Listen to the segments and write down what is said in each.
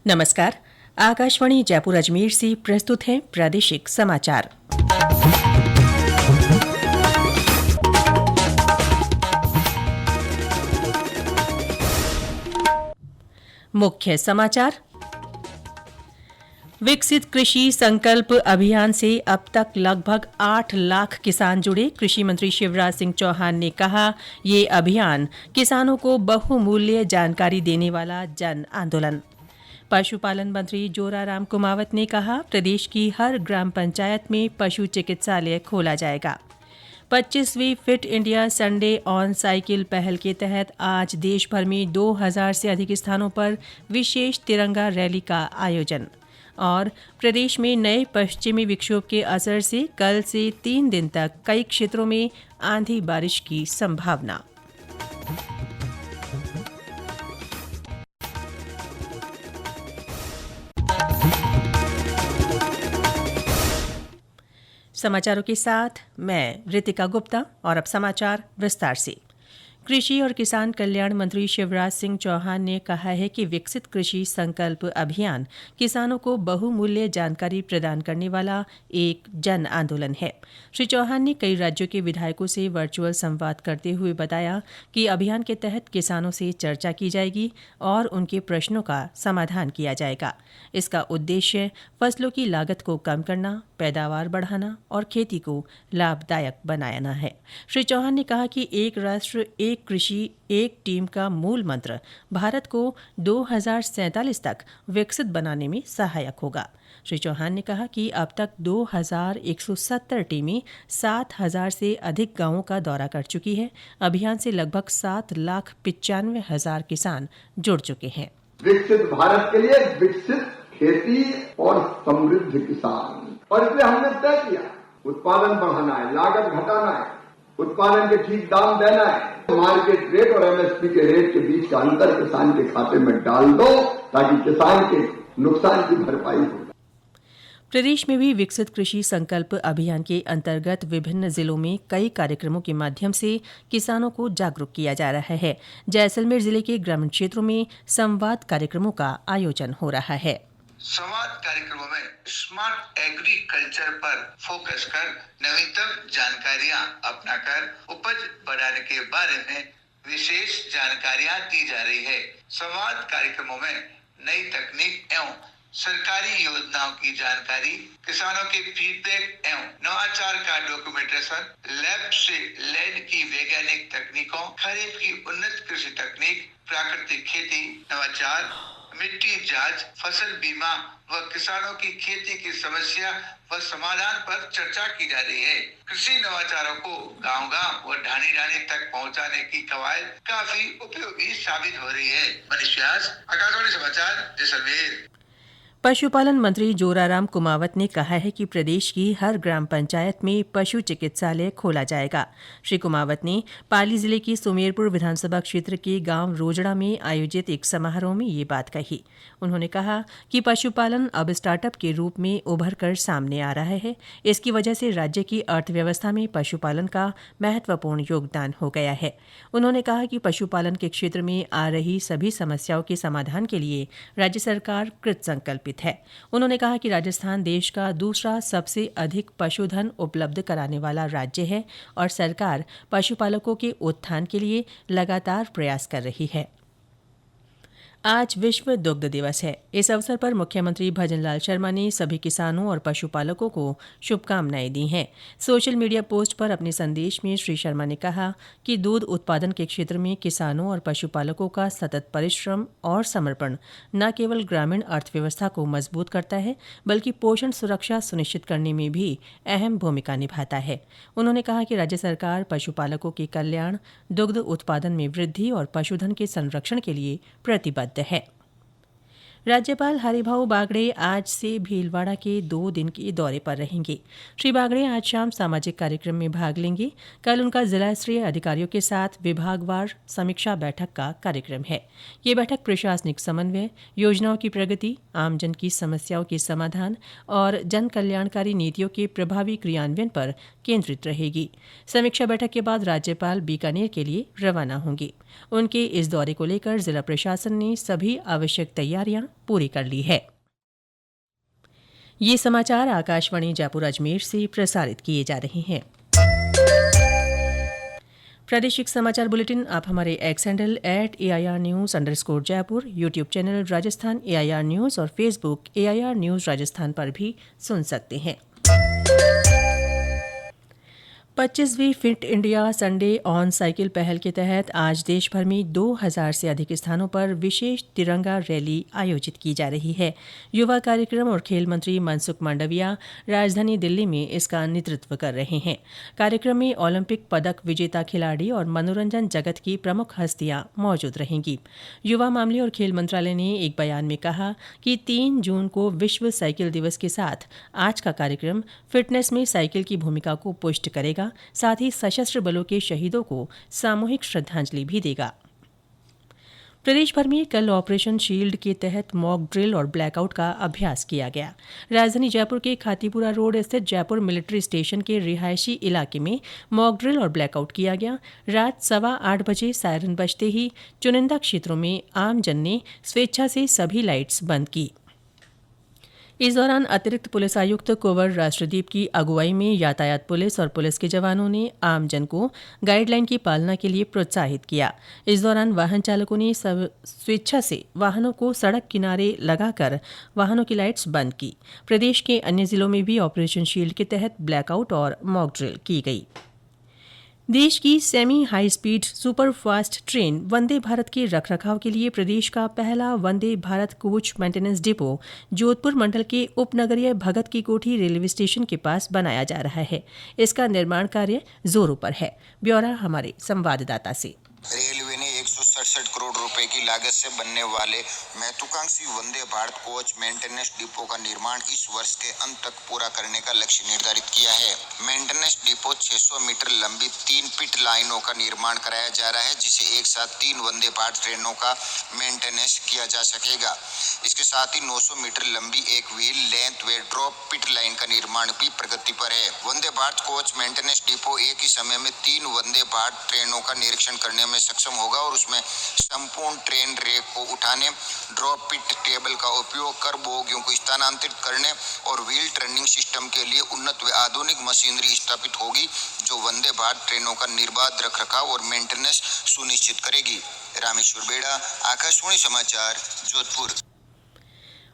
नमस्कार। आकाशवाणी जयपुर अजमेर से प्रस्तुत है प्रादेशिक समाचार। मुख्य समाचार। विकसित कृषि संकल्प अभियान से अब तक लगभग 8 लाख किसान जुड़े। कृषि मंत्री शिवराज सिंह चौहान ने कहा, ये अभियान किसानों को बहुमूल्य जानकारी देने वाला जन आंदोलन। पशुपालन मंत्री जोराराम कुमावत ने कहा, प्रदेश की हर ग्राम पंचायत में पशु चिकित्सालय खोला जाएगा। 25वीं fit India Sunday on cycle पहल के तहत आज देश भर में 2000 से अधिक स्थानों पर विशेष तिरंगा रैली का आयोजन। और प्रदेश में नए पश्चिमी विक्षोभ के असर से कल से 3 दिन तक कई क्षेत्रों में आंधी बारिश की संभावना। समाचारों के साथ मैं रितिका गुप्ता। और अब समाचार विस्तार से। कृषि और किसान कल्याण मंत्री शिवराज सिंह चौहान ने कहा है कि विकसित कृषि संकल्प अभियान किसानों को बहुमूल्य जानकारी प्रदान करने वाला एक जन आंदोलन है। श्री चौहान ने कई राज्यों के विधायकों से वर्चुअल संवाद करते हुए बताया कि अभियान के तहत किसानों से चर्चा की जाएगी और उनके प्रश्नों का समाधान किया जाएगा। इसका उद्देश्य फसलों की लागत को कम करना, पैदावार बढ़ाना और खेती को लाभदायक बनाना है। श्री चौहान ने कहा कि एक राष्ट्र एक कृषि एक टीम का मूल मंत्र भारत को 2047 तक विकसित बनाने में सहायक होगा। श्री चौहान ने कहा कि अब तक 2170 टीमें 7000 से अधिक गांवों का दौरा कर चुकी है। अभियान से लगभग 7,95,000 किसान जुड़ चुके हैं। विकसित भारत के लिए विकसित खेती और समृद्ध किसान, और इसलिए हमने तय किया उत्पादन बढ़ाना है, लागत घटाना है, उत्पादन के ठीक दाम देना है, मार्केट रेट और एमएसपी के रेट के बीच का अंतर किसान के खाते में डाल दो ताकि किसान के नुकसान की भरपाई हो। प्रदेश में भी विकसित कृषि संकल्प अभियान के अंतर्गत विभिन्न जिलों में कई कार्यक्रमों के माध्यम से किसानों को जागरूक किया जा रहा है। जैसलमेर जिले के ग्रामीण क्षेत्रों में संवाद कार्यक्रमों का आयोजन हो रहा है। संवाद कार्यक्रमों में स्मार्ट एग्रीकल्चर पर फोकस कर नवीनतम जानकारियां अपनाकर उपज बढ़ाने के बारे में विशेष जानकारियां दी जा रही है। संवाद कार्यक्रमों में नई तकनीक एवं सरकारी योजनाओं की जानकारी, किसानों के फीडबैक एवं नवाचार का डॉक्यूमेंटेशन, लैब से लैंड की वैज्ञानिक तकनीकों, खरीफ की उन्नत कृषि तकनीक, प्राकृतिक खेती, नवाचार, मिट्टी जांच, फसल बीमा व किसानों की खेती की समस्या व समाधान पर चर्चा की जा रही है। कृषि नवाचारों को गांव-गांव व ढाणी-ढाणी तक पहुंचाने की कवायद काफी उपयोगी साबित हो रही है। मनीष व्यास, आकाशवाणी समाचार, जैसलमेर। पशुपालन मंत्री जोराराम कुमावत ने कहा है कि प्रदेश की हर ग्राम पंचायत में पशु चिकित्सालय खोला जाएगा। श्री कुमावत ने पाली जिले की सुमेरपुर विधानसभा क्षेत्र के गांव रोजड़ा में आयोजित एक समारोह में ये बात कही। उन्होंने कहा कि पशुपालन अब स्टार्टअप के रूप में उभर कर सामने आ रहा है। इसकी वजह से राज्य की अर्थव्यवस्था में पशुपालन का महत्वपूर्ण योगदान हो गया है। उन्होंने कहा कि पशुपालन के क्षेत्र में आ रही सभी समस्याओं के समाधान के लिए राज्य सरकार कृत संकल्पित है। उन्होंने कहा कि राजस्थान देश का दूसरा सबसे अधिक पशुधन उपलब्ध कराने वाला राज्य है और सरकार पशुपालकों के उत्थान के लिए लगातार प्रयास कर रही है। आज विश्व दुग्ध दिवस है। इस अवसर पर मुख्यमंत्री भजनलाल शर्मा ने सभी किसानों और पशुपालकों को शुभकामनाएं दी हैं। सोशल मीडिया पोस्ट पर अपने संदेश में श्री शर्मा ने कहा कि दूध उत्पादन के क्षेत्र में किसानों और पशुपालकों का सतत परिश्रम और समर्पण न केवल ग्रामीण अर्थव्यवस्था को मजबूत करता है बल्कि पोषण सुरक्षा सुनिश्चित करने में भी अहम भूमिका निभाता है। उन्होंने कहा कि राज्य सरकार पशुपालकों के कल्याण, दुग्ध उत्पादन में वृद्धि और पशुधन के संरक्षण के लिए प्रतिबद्ध है। राज्यपाल हरिभाऊ बागड़े आज से भीलवाड़ा के 2 दिन के दौरे पर रहेंगे। श्री बागड़े आज शाम सामाजिक कार्यक्रम में भाग लेंगे। कल उनका जिला स्तरीय अधिकारियों के साथ विभागवार समीक्षा बैठक का कार्यक्रम है। ये बैठक प्रशासनिक समन्वय, योजनाओं की प्रगति, आमजन की समस्याओं के समाधान और जन कल्याणकारी नीतियों के प्रभावी क्रियान्वयन पर केंद्रित रहेगी। समीक्षा बैठक के बाद राज्यपाल बीकानेर के लिए रवाना होंगे। उनके इस दौरे को लेकर जिला प्रशासन ने सभी आवश्यक तैयारियां पूरी कर ली है। ये समाचार आकाशवाणी जयपुर अजमेर से प्रसारित किए जा रहे हैं। प्रादेशिक समाचार बुलेटिन आप हमारे एक्स हैंडल @AIRnews_जयपुर, YouTube channel Rajasthan AIR news और फेसबुक AIR न्यूज राजस्थान पर भी सुन सकते हैं। 25वीं fit India Sunday on cycle पहल के तहत आज देश भर में 2000 से अधिक स्थानों पर विशेष तिरंगा रैली आयोजित की जा रही है। युवा कार्यक्रम और खेल मंत्री मनसुख मांडविया राजधानी दिल्ली में इसका नेतृत्व कर रहे हैं। कार्यक्रम में ओलंपिक पदक विजेता खिलाड़ी और मनोरंजन जगत की प्रमुख हस्तियां मौजूद रहेंगी। युवा मामले और खेल मंत्रालय ने एक बयान में कहा कि 3 जून को विश्व साइकिल दिवस के साथ आज का कार्यक्रम फिटनेस में साइकिल की भूमिका को पुष्ट करेगा, साथ ही सशस्त्र बलों के शहीदों को सामूहिक श्रद्धांजलि भी देगा। प्रदेश भर में कल ऑपरेशन शील्ड के तहत मॉक ड्रिल और ब्लैकआउट का अभ्यास किया गया। राजधानी जयपुर के खातीपुरा रोड स्थित जयपुर मिलिट्री स्टेशन के रिहायशी इलाके में मॉक ड्रिल और ब्लैकआउट किया गया। रात 8:15 बजे सायरन बजते ही चुनिंदा क्षेत्रों में आमजन ने स्वेच्छा से सभी लाइट्स बंद की। इस दौरान अतिरिक्त पुलिस आयुक्त कुंवर राष्ट्रदीप की अगुवाई में यातायात पुलिस और पुलिस के जवानों ने आमजन को गाइडलाइन की पालना के लिए प्रोत्साहित किया। इस दौरान वाहन चालकों ने स्वेच्छा से वाहनों को सड़क किनारे लगाकर वाहनों की लाइट्स बंद की। प्रदेश के अन्य जिलों में भी ऑपरेशन शील्ड के तहत ब्लैकआउट और मॉक ड्रिल की गई। देश की semi high speed super fast train Vande Bharat के रखरखाव के लिए प्रदेश का पहला Vande Bharat coach maintenance depot Jodhpur मंडल के उपनगरीय भगत की कोठी रेलवे स्टेशन के पास बनाया जा रहा है। इसका निर्माण कार्य जोरों पर है। ब्यौरा हमारे संवाददाता से। रेलवे ने 167 करोड़ रुपए की लागत से बनने वाले महत्वाकांक्षी वंदे भारत कोच मेंटेनेंस डिपो का निर्माण इस वर्ष के अंत तक पूरा करने का लक्ष्य निर्धारित किया है। मेंटेनेंस डिपो 600 मीटर लंबी 3 पिट लाइनों का निर्माण कराया जा रहा है, जिसे एक साथ 3 वंदे भारत ट्रेनों का मेंटेनेंस किया जा सकेगा। इसके साथ ही 900 मीटर लंबी एक व्हील लेंथ वे ड्रॉप पिट लाइन का निर्माण भी प्रगति पर है। वंदे भारत कोच मेंटेनेंस डिपो एक ही समय में 3 वंदे भारत ट्रेनों का निरीक्षण करने में सक्षम होगा और उसमें संपूर्ण ट्रेन रेक को उठाने, ड्रॉप पिट टेबल का उपयोग कर बोगियों को स्थानांतरित करने और व्हील टर्निंग सिस्टम के लिए उन्नत व आधुनिक मशीनरी स्थापित होगी, जो वंदे भारत ट्रेनों का निर्बाध रखरखाव और मेंटेनेंस सुनिश्चित करेगी। रामेश्वर बेड़ा, आकाशवाणी समाचार, जोधपुर।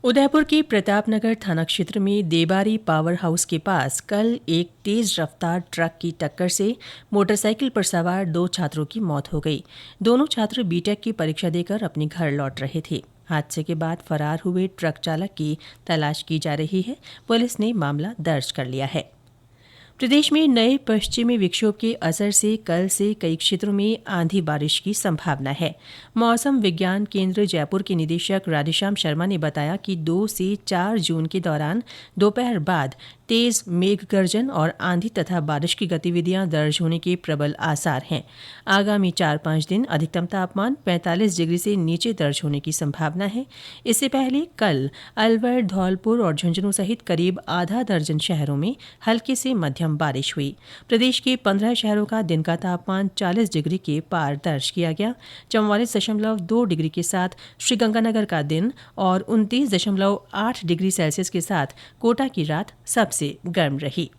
उदयपुर के प्रतापनगर थाना क्षेत्र में देबारी पावर हाउस के पास कल एक तेज रफ्तार ट्रक की टक्कर से मोटरसाइकिल पर सवार 2 छात्रों की मौत हो गई। दोनों छात्र बीटेक की परीक्षा देकर अपने घर लौट रहे थे। हादसे के बाद फरार हुए ट्रक चालक की तलाश की जा रही है। पुलिस ने मामला दर्ज कर लिया है। प्रदेश में नए पश्चिमी विक्षोभ के असर से कल से कई क्षेत्रों में आंधी बारिश की संभावना है। मौसम विज्ञान केंद्र जयपुर के निदेशक राधेश्याम शर्मा ने बताया कि 2 से 4 जून के दौरान दोपहर बाद तेज मेघ गर्जन और आंधी तथा बारिश की गतिविधियां दर्ज होने के प्रबल आसार हैं। आगामी 4-5 दिन अधिकतम तापमान 45 डिग्री से नीचे दर्ज होने की संभावना है। इससे पहले कल अलवर, धौलपुर और झुंझुनू सहित करीब आधा दर्जन शहरों में हल्की से मध्यम बारिश हुई। प्रदेश के 15 शहरों का दिन का तापमान 40 डिग्री के पार दर्ज किया गया। 44.2 डिग्री के साथ श्रीगंगानगर का दिन और 29.8 डिग्री सेल्सियस के साथ कोटा की रात सबसे गर्म रही।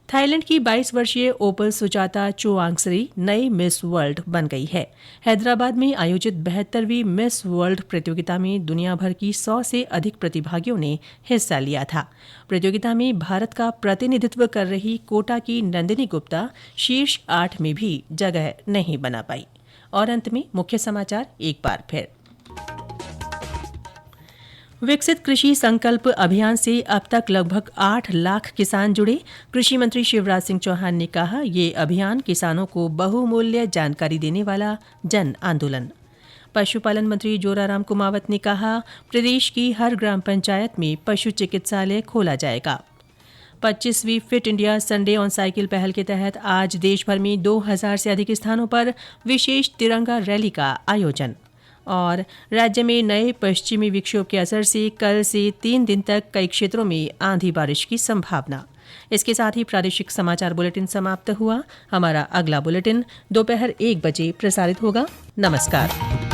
थाईलैंड की 22 वर्षीय ओपल सुजाता चोआंगसरी नई मिस वर्ल्ड बन गई है। हैदराबाद में आयोजित 72वीं मिस वर्ल्ड प्रतियोगिता में दुनिया भर की 100 से अधिक प्रतिभागियों ने हिस्सा लिया था। प्रतियोगिता में भारत का प्रतिनिधित्व कर रही कोटा की नंदिनी गुप्ता शीर्ष 8 में भी जगह नहीं बना पाई। और अंत में मुख्य समाचार एक बार फिर। विकसित कृषि संकल्प अभियान से अब तक लगभग 8 लाख किसान जुड़े। कृषि मंत्री शिवराज सिंह चौहान ने कहा, ये अभियान किसानों को बहुमूल्य जानकारी देने वाला जन आंदोलन। पशुपालन मंत्री जोराराम कुमावत ने कहा, प्रदेश की हर ग्राम पंचायत में पशु चिकित्सालय खोला जाएगा। 25वीं fit India Sunday on cycle पहल के तहत आज देश भर में 2000 से अधिक स्थानों पर विशेष तिरंगा रैली का आयोजन। और राज्य में नए पश्चिमी विक्षोभ के असर से कल से 3 दिन तक कई क्षेत्रों में आंधी बारिश की संभावना। इसके साथ ही प्रादेशिक समाचार बुलेटिन समाप्त हुआ। हमारा अगला बुलेटिन दोपहर 1 बजे प्रसारित होगा। नमस्कार।